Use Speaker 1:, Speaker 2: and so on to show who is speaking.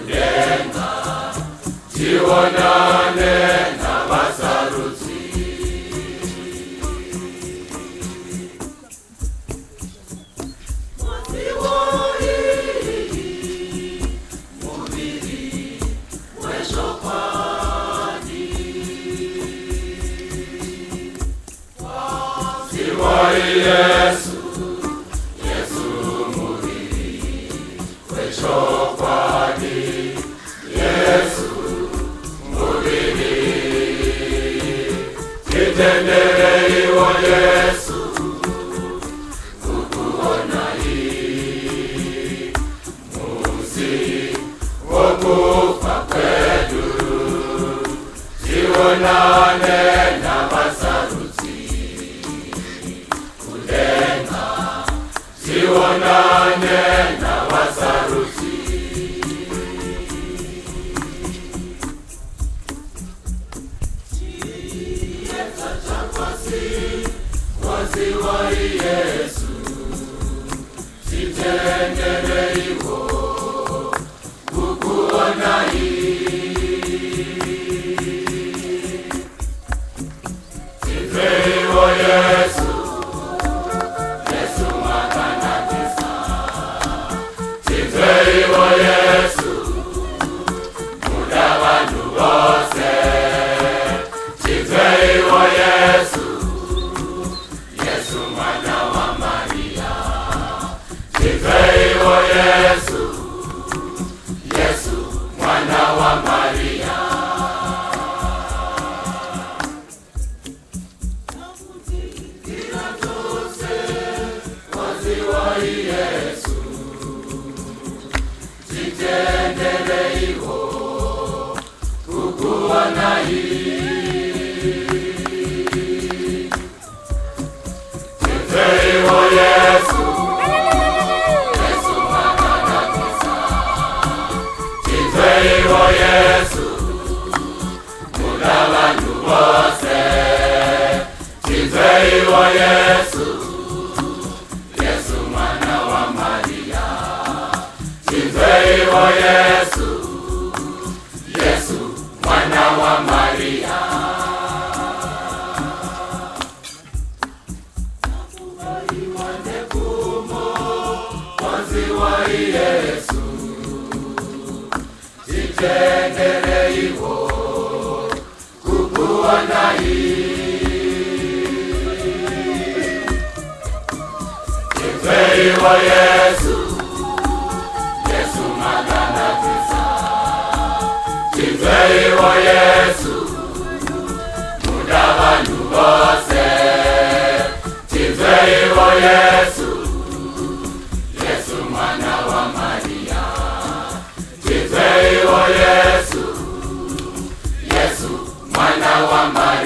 Speaker 1: kudenga tionane na basaruzi. Yesu, Yesu mubiri wechokwadi, Yesu mubiri kitendere iwo Yesu kukuona hii musi wokufa kwetu tionane na basaruzi tionane na basaruzi. Chieta chapasi wazi wa Yesu chitendere iwo kukuona chiteiwo Yesu Iwo Yesu muda bantu bose Iwo Yesu Yesu mwana wa Maria Iwo Yesu Yesu mwana wa Maria kila tose wazi wa Yesu tendere iwo kukuona hii iwo Yesu Yesu magana kisa iwo Yesu muda bantu bose iwo Yesu Yesu mwana wa Maria Iwo Yesu, Yesu mwana wa Maria. Iwande kumo wazi wa Yesu, chitendere iwo kukuona Iwo Yesu Iwo Yesu muda bantu bose Iwo Yesu Yesu mwana wa Maria Iwo Yesu Yesu mwana wa Maria